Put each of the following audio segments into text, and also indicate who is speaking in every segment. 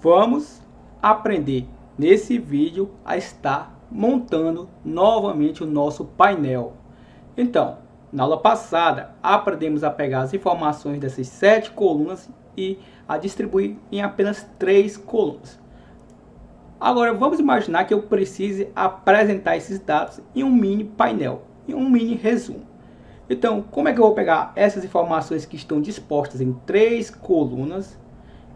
Speaker 1: Vamos aprender nesse vídeo a estar montando novamente o nosso painel. Então, na aula passada, aprendemos a pegar as informações dessas 7 colunas e a distribuir em apenas 3 colunas. Agora, vamos imaginar que eu precise apresentar esses dados em um mini painel, em um mini resumo. Então, como é que eu vou pegar essas informações que estão dispostas em 3 colunas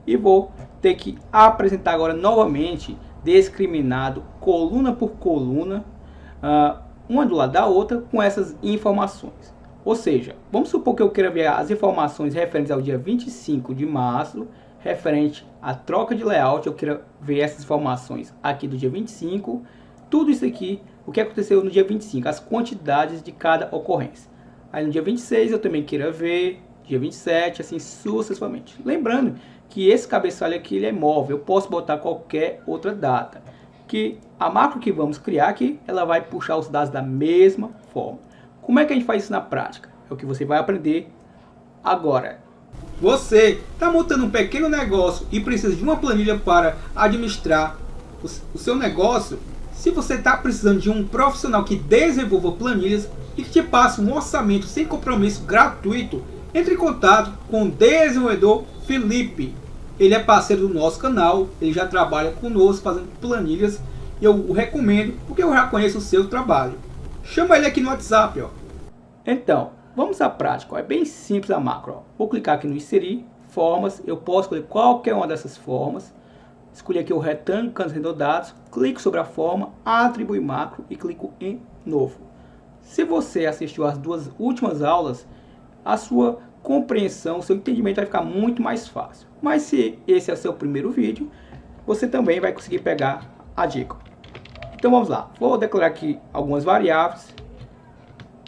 Speaker 1: e vou ter que apresentar agora novamente, discriminado, coluna por coluna, uma do lado da outra, com essas informações. Ou seja, vamos supor que eu queira ver as informações referentes ao dia 25 de março, referente à troca de layout, eu queira ver essas informações aqui do dia 25, tudo isso aqui, o que aconteceu no dia 25, as quantidades de cada ocorrência. Aí no dia 26 eu também queira ver, dia 27, assim sucessivamente. Lembrando que esse cabeçalho aqui ele é móvel, eu posso botar qualquer outra data. Que a macro que vamos criar aqui, ela vai puxar os dados da mesma forma. Como é que a gente faz isso na prática? É o que você vai aprender agora. Você está montando um pequeno negócio e precisa de uma planilha para administrar o seu negócio? Se você está precisando de um profissional que desenvolva planilhas e que te passe um orçamento sem compromisso gratuito, entre em contato com o desenvolvedor Felipe. Ele é parceiro do nosso canal, ele já trabalha conosco fazendo planilhas e eu o recomendo porque eu já conheço o seu trabalho. Chama ele aqui no WhatsApp. Então, vamos à prática. É bem simples a macro. Vou clicar aqui no inserir, formas, eu posso escolher qualquer uma dessas formas. Escolhi aqui o retângulo, cantos arredondados, clico sobre a forma, atribuir macro e clico em novo. Se você assistiu às 2 últimas aulas, a sua compreensão, o seu entendimento vai ficar muito mais fácil. Mas se esse é o seu primeiro vídeo, você também vai conseguir pegar a dica. Então vamos lá, vou declarar aqui algumas variáveis.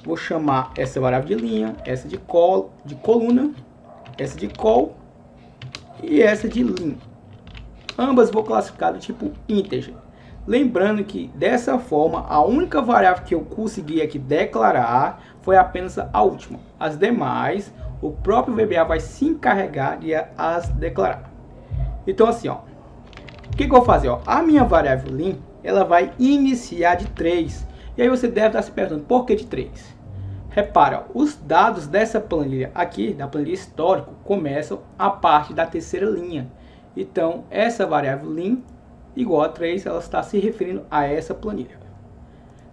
Speaker 1: Vou chamar essa variável de linha, essa de coluna, essa de col e essa de lim. Ambas vou classificar do tipo integer. Lembrando que dessa forma a única variável que eu consegui aqui declarar foi apenas a última. As demais, o próprio VBA vai se encarregar de as declarar. Então assim, ó, o que eu vou fazer? Ó, a minha variável lim, ela vai iniciar de 3. E aí você deve estar se perguntando, por que de 3? Repara, ó, os dados dessa planilha aqui, da planilha histórico, começam a parte da terceira linha. Então, essa variável lim igual a 3, ela está se referindo a essa planilha.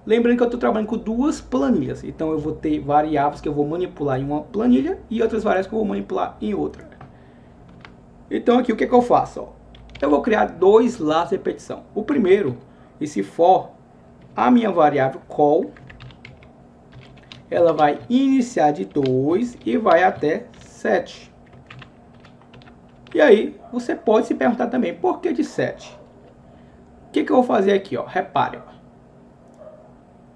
Speaker 1: Lembrando que eu estou trabalhando com 2 planilhas, então eu vou ter variáveis que eu vou manipular em uma planilha e outras variáveis que eu vou manipular em outra. Então aqui o que eu faço? Ó? Eu vou criar 2 laços de repetição. O primeiro, esse for, a minha variável col, ela vai iniciar de 2 e vai até 7. E aí você pode se perguntar também, por que de 7? O que eu vou fazer aqui? Ó? Repare, ó.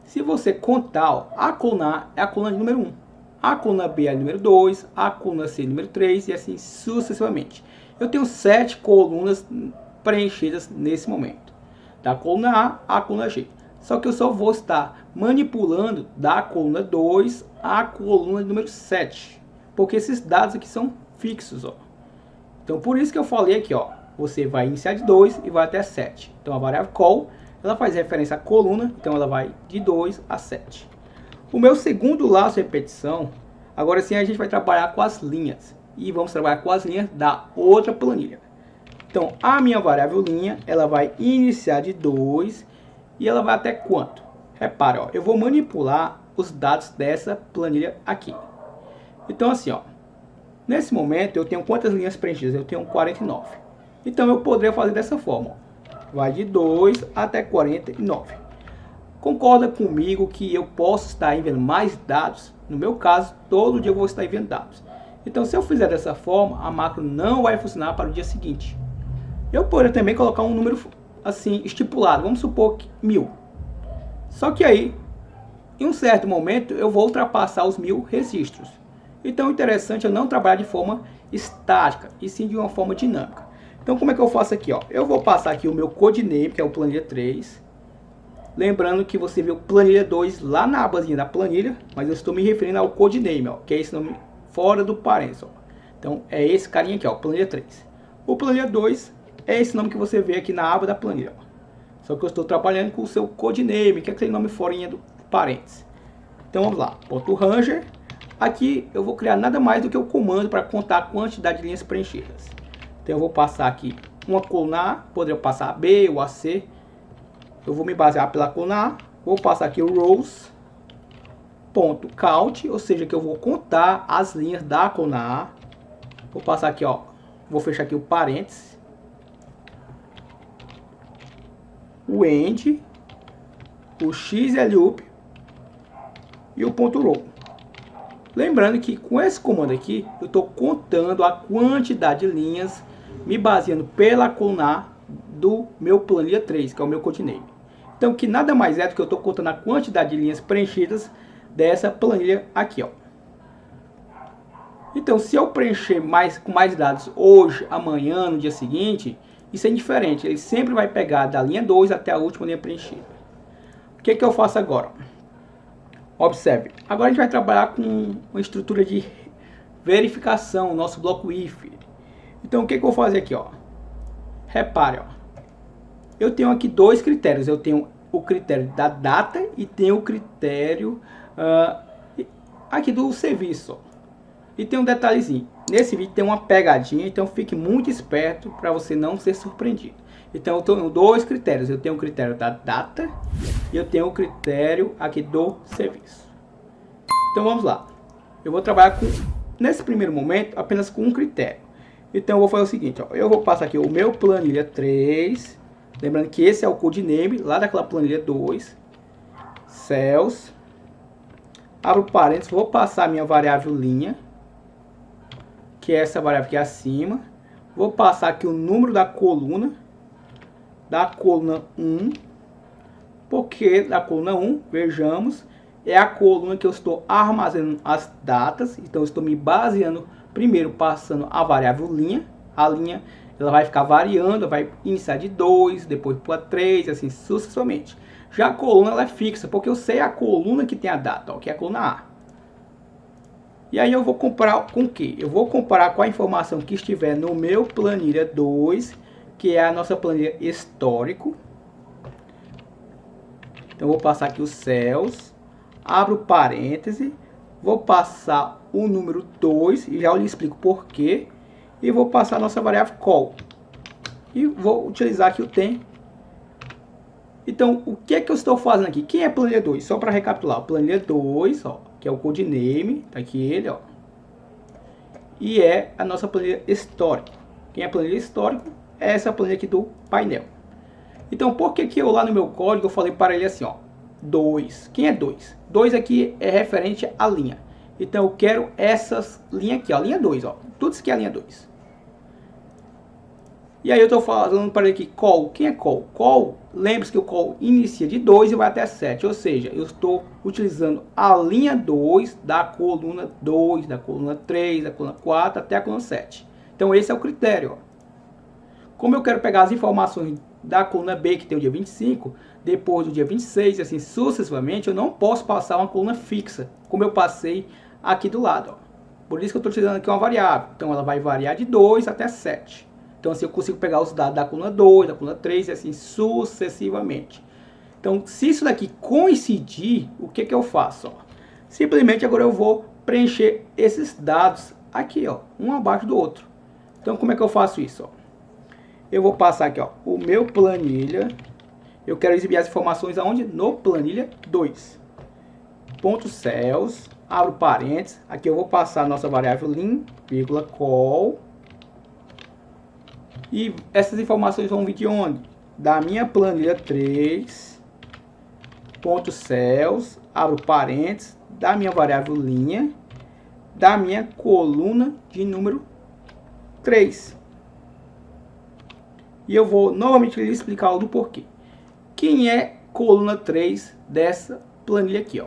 Speaker 1: Se você contar, ó, a coluna A é a coluna de número 1, a coluna B é a número 2, a coluna C é a número 3 e assim sucessivamente. Eu tenho 7 colunas preenchidas nesse momento, da coluna A à coluna G. Só que eu só vou estar manipulando da coluna 2 à coluna de número 7, porque esses dados aqui são fixos. Ó. Então por isso que eu falei aqui, ó, você vai iniciar de 2 e vai até 7. Então a variável col, ela faz referência à coluna, então ela vai de 2 a 7. O meu segundo laço de repetição, agora sim a gente vai trabalhar com as linhas. E vamos trabalhar com as linhas da outra planilha. Então a minha variável linha, ela vai iniciar de 2 e ela vai até quanto? Repara, ó, eu vou manipular os dados dessa planilha aqui. Então assim, ó, nesse momento eu tenho quantas linhas preenchidas? Eu tenho 49. Então eu poderia fazer dessa forma, ó. Vai de 2 até 49. Concorda comigo que eu posso estar enviando mais dados? No meu caso, todo dia eu vou estar enviando dados. Então, se eu fizer dessa forma, a macro não vai funcionar para o dia seguinte. Eu poderia também colocar um número assim estipulado, vamos supor que 1000. Só que aí, em um certo momento, eu vou ultrapassar os 1000 registros. Então, o interessante é não trabalhar de forma estática, e sim de uma forma dinâmica. Então como é que eu faço aqui? Ó? Eu vou passar aqui o meu codename, que é o planilha 3. Lembrando que você viu planilha 2 lá na abazinha da planilha, mas eu estou me referindo ao codename, ó, que é esse nome fora do parênteses. Ó. Então é esse carinha aqui, ó, planilha 3. O planilha 2 é esse nome que você vê aqui na aba da planilha. Só que eu estou trabalhando com o seu codename, que é aquele nome forinha do parênteses. Então vamos lá, .ranger. Aqui eu vou criar nada mais do que o comando para contar a quantidade de linhas preenchidas. Então eu vou passar aqui uma coluna A, poderia passar a B ou a C. Eu vou me basear pela coluna A, vou passar aqui o rows, ponto count, ou seja, que eu vou contar as linhas da coluna A. Vou passar aqui, ó, vou fechar aqui o parênteses, o end, o xloop e o ponto row. Lembrando que com esse comando aqui, eu estou contando a quantidade de linhas, me baseando pela coluna A do meu planilha 3, que é o meu codename. Então, que nada mais é do que eu estou contando a quantidade de linhas preenchidas dessa planilha aqui, ó. Então, se eu preencher com mais dados hoje, amanhã, no dia seguinte, isso é indiferente. Ele sempre vai pegar da linha 2 até a última linha preenchida. O que eu faço agora? Observe. Agora a gente vai trabalhar com uma estrutura de verificação, nosso bloco if. Então, o que eu vou fazer aqui, ó? Repare, ó. Eu tenho aqui dois critérios. Eu tenho o critério da data e tenho o critério aqui do serviço. E tem um detalhezinho. Nesse vídeo tem uma pegadinha, então fique muito esperto para você não ser surpreendido. Então eu tenho dois critérios. Eu tenho o critério da data e eu tenho o critério aqui do serviço. Então vamos lá. Eu vou trabalhar nesse primeiro momento apenas com um critério. Então eu vou fazer o seguinte, ó. Eu vou passar aqui o meu planilha 3. Lembrando que esse é o codename lá daquela planilha 2. Cells. Abro parênteses, vou passar a minha variável linha, que é essa variável aqui acima. Vou passar aqui o número da coluna 1. Porque da coluna 1, vejamos, é a coluna que eu estou armazenando as datas. Então eu estou me baseando primeiro passando a variável linha. A linha ela vai ficar variando, vai iniciar de 2, depois para 3, assim sucessivamente. Já a coluna ela é fixa, porque eu sei a coluna que tem a data, ó, que é a coluna A. E aí eu vou comparar com o que? Eu vou comparar com a informação que estiver no meu planilha 2, que é a nossa planilha histórico. Então eu vou passar aqui os cells, abro parêntese, vou passar o número 2, e já eu lhe explico por quê. E vou passar a nossa variável call. E vou utilizar aqui o tem. Então, o que é que eu estou fazendo aqui? Quem é planilha 2? Só para recapitular. Planilha 2, ó, que é o codename. Tá aqui ele, ó. E é a nossa planilha histórica. Quem é planilha histórica? É essa planilha aqui do painel. Então, por que eu lá no meu código eu falei para ele assim, ó. 2. Quem é 2? 2 aqui é referente à linha. Então, eu quero essas linhas aqui, ó. Linha 2, ó. Tudo isso aqui é a linha 2. E aí eu estou falando para ele aqui, call. Quem é call? Call, lembre-se que o call inicia de 2 e vai até 7. Ou seja, eu estou utilizando a linha 2 da coluna 2, da coluna 3, da coluna 4 até a coluna 7. Então esse é o critério, ó. Como eu quero pegar as informações da coluna B, que tem o dia 25, depois do dia 26, assim sucessivamente, eu não posso passar uma coluna fixa, como eu passei aqui do lado, ó. Por isso que eu estou utilizando aqui uma variável. Então ela vai variar de 2 até 7. Então assim eu consigo pegar os dados da coluna 2, da coluna 3 e assim sucessivamente. Então se isso daqui coincidir, o que eu faço? Ó? Simplesmente agora eu vou preencher esses dados aqui, ó, um abaixo do outro. Então como é que eu faço isso? Ó? Eu vou passar aqui, ó, o meu planilha. Eu quero exibir as informações aonde? No planilha 2. Ponto cells, abro parênteses. Aqui eu vou passar a nossa variável lim, vírgula call. E essas informações vão vir de onde? Da minha planilha 3. Ponto cells, abro parênteses, da minha variável linha, da minha coluna de número 3. E eu vou novamente lhe explicar o do porquê. Quem é coluna 3 dessa planilha aqui, ó?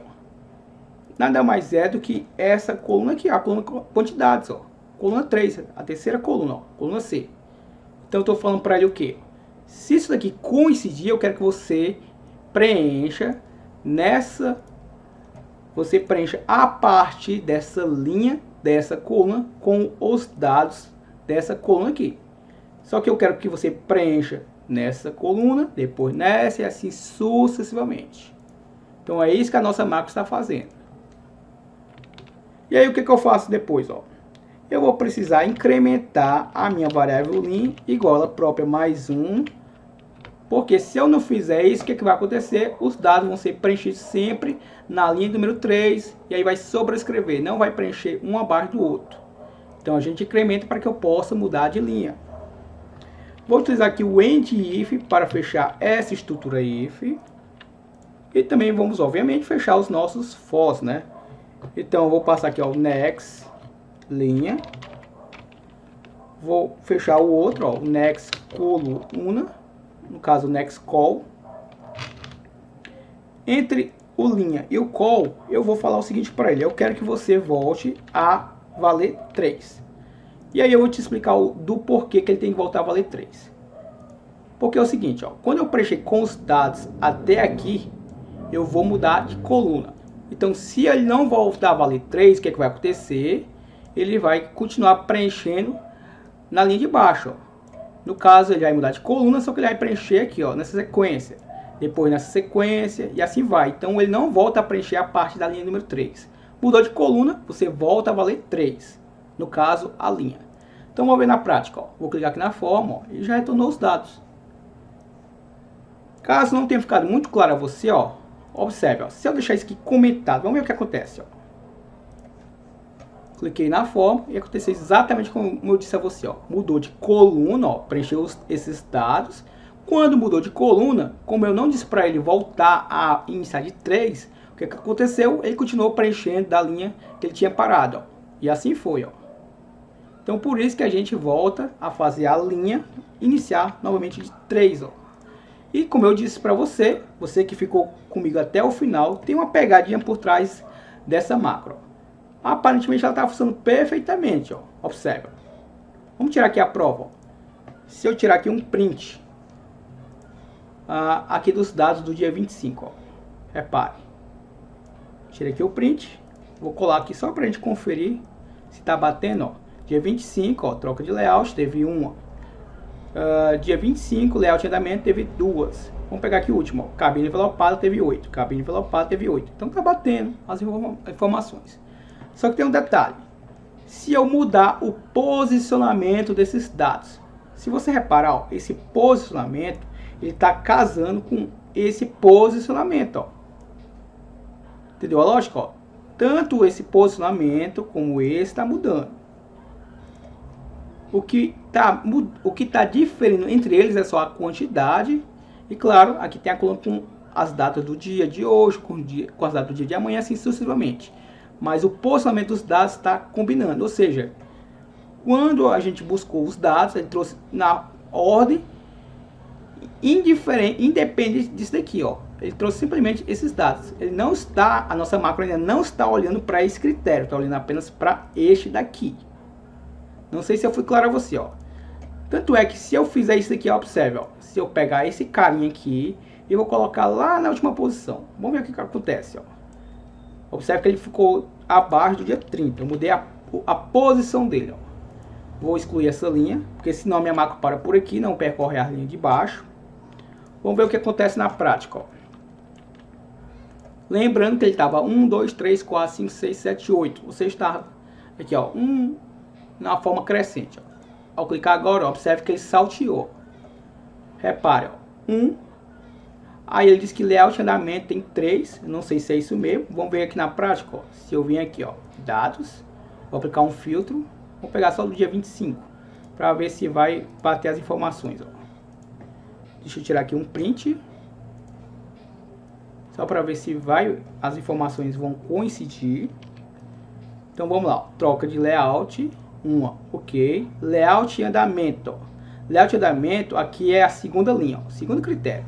Speaker 1: Nada mais é do que essa coluna aqui, a coluna quantidades, ó. Coluna 3, a terceira coluna, ó, coluna C. Então eu estou falando para ele o quê? Se isso daqui coincidir, eu quero que você preencha você preencha a parte dessa linha, dessa coluna, com os dados dessa coluna aqui. Só que eu quero que você preencha nessa coluna, depois nessa e assim sucessivamente. Então é isso que a nossa macro está fazendo. E aí o que eu faço depois? Ó? Eu vou precisar incrementar a minha variável lim igual a ela própria mais 1. Porque se eu não fizer isso, o que vai acontecer? Os dados vão ser preenchidos sempre na linha número 3. E aí vai sobrescrever, não vai preencher um abaixo do outro. Então a gente incrementa para que eu possa mudar de linha. Vou utilizar aqui o end if para fechar essa estrutura if. E também vamos, obviamente, fechar os nossos fors, né? Então eu vou passar aqui, ó, next linha. Vou fechar o outro, ó, o next coluna. No caso, o next call. Entre o linha e o call, eu vou falar o seguinte para ele. Eu quero que você volte a valer 3. E aí eu vou te explicar do porquê que ele tem que voltar a valer 3. Porque é o seguinte, ó, quando eu preencher com os dados até aqui, eu vou mudar de coluna. Então, se ele não voltar a valer 3, o que vai acontecer? Ele vai continuar preenchendo na linha de baixo. Ó. No caso, ele vai mudar de coluna, só que ele vai preencher aqui, ó, nessa sequência. Depois nessa sequência e assim vai. Então, ele não volta a preencher a parte da linha número 3. Mudou de coluna, você volta a valer 3. No caso, a linha. Então, vamos ver na prática. Ó. Vou clicar aqui na forma, ó, e já retornou os dados. Caso não tenha ficado muito claro a você, ó, observe, ó, se eu deixar isso aqui comentado, vamos ver o que acontece. Ó. Cliquei na forma e aconteceu exatamente como eu disse a você. Ó. Mudou de coluna, ó, preencheu esses dados. Quando mudou de coluna, como eu não disse para ele voltar a iniciar de 3, o que aconteceu? Ele continuou preenchendo da linha que ele tinha parado. Ó. E assim foi. Ó. Então por isso que a gente volta a fazer a linha iniciar novamente de 3. Ó. E como eu disse para você, você que ficou comigo até o final, tem uma pegadinha por trás dessa macro. Aparentemente ela está funcionando perfeitamente, ó. Observa. Vamos tirar aqui a prova. Ó. Se eu tirar aqui um print aqui dos dados do dia 25, ó. Repare. Tirei aqui o print. Vou colar aqui só para a gente conferir se está batendo, ó. Dia 25, ó, troca de layout, teve uma. Dia 25, layout e andamento, teve 2. Vamos pegar aqui o último, ó. Cabine envelopada, teve 8. Cabine envelopada, teve 8. Então tá batendo as informações. Só que tem um detalhe. Se eu mudar o posicionamento desses dados, se você reparar, ó, esse posicionamento, ele está casando com esse posicionamento, ó. Entendeu a lógica? Ó? Tanto esse posicionamento como esse está mudando. O que tá diferindo entre eles é só a quantidade. E claro, aqui tem a coluna com as datas do dia de hoje, com as datas do dia de amanhã, assim sucessivamente. Mas o posicionamento dos dados está combinando. Ou seja, quando a gente buscou os dados, ele trouxe na ordem independente disso daqui, ó. Ele trouxe simplesmente esses dados. Ele não está, a nossa macro ainda não está olhando para esse critério, está olhando apenas para este daqui. Não sei se eu fui claro a você, ó. Tanto é que se eu fizer isso aqui, ó, observe, ó. Se eu pegar esse carinha aqui e vou colocar lá na última posição. Vamos ver o que acontece, ó. Observe que ele ficou abaixo do dia 30. Eu mudei a posição dele, ó. Vou excluir essa linha, porque senão a minha macro para por aqui, não percorre a linha de baixo. Vamos ver o que acontece na prática, ó. Lembrando que ele estava 1, 2, 3, 4, 5, 6, 7, 8. Você está aqui, ó, na forma crescente. Ó. Ao clicar agora, ó, observe que ele salteou. Repare, ó, 1. Aí ele diz que layout e andamento tem 3. Não sei se é isso mesmo. Vamos ver aqui na prática. Ó. Se eu vim aqui, ó, dados, vou aplicar um filtro. Vou pegar só do dia 25. Para ver se vai bater as informações. Ó. Deixa eu tirar aqui um print. Só para ver se as informações vão coincidir. Então vamos lá. Ó. Troca de layout. Ok. Layout e andamento. Ó. Layout e andamento aqui é a segunda linha. Ó. Segundo critério.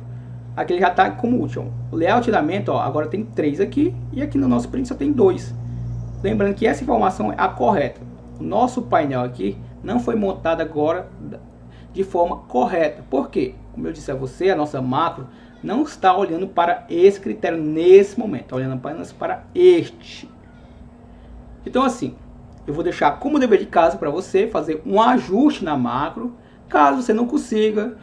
Speaker 1: Aqui ele já está como último. O layout e andamento, ó, agora tem 3 aqui. E aqui no nosso print só tem 2. Lembrando que essa informação é a correta. O nosso painel aqui não foi montado agora de forma correta. Por quê? Como eu disse a você, a nossa macro não está olhando para esse critério nesse momento. Está olhando apenas para este. Então assim, eu vou deixar como dever de casa para você fazer um ajuste na macro. Caso você não consiga,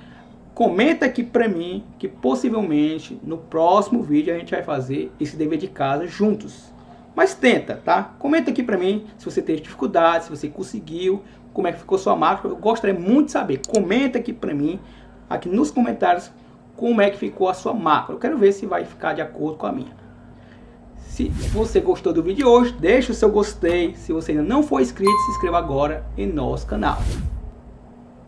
Speaker 1: comenta aqui pra mim que possivelmente no próximo vídeo a gente vai fazer esse dever de casa juntos. Mas tenta, tá? Comenta aqui pra mim se você teve dificuldade, se você conseguiu, como é que ficou sua macro. Eu gostaria muito de saber. Comenta aqui pra mim, aqui nos comentários, como é que ficou a sua macro. Eu quero ver se vai ficar de acordo com a minha. Se você gostou do vídeo de hoje, deixa o seu gostei. Se você ainda não for inscrito, se inscreva agora em nosso canal.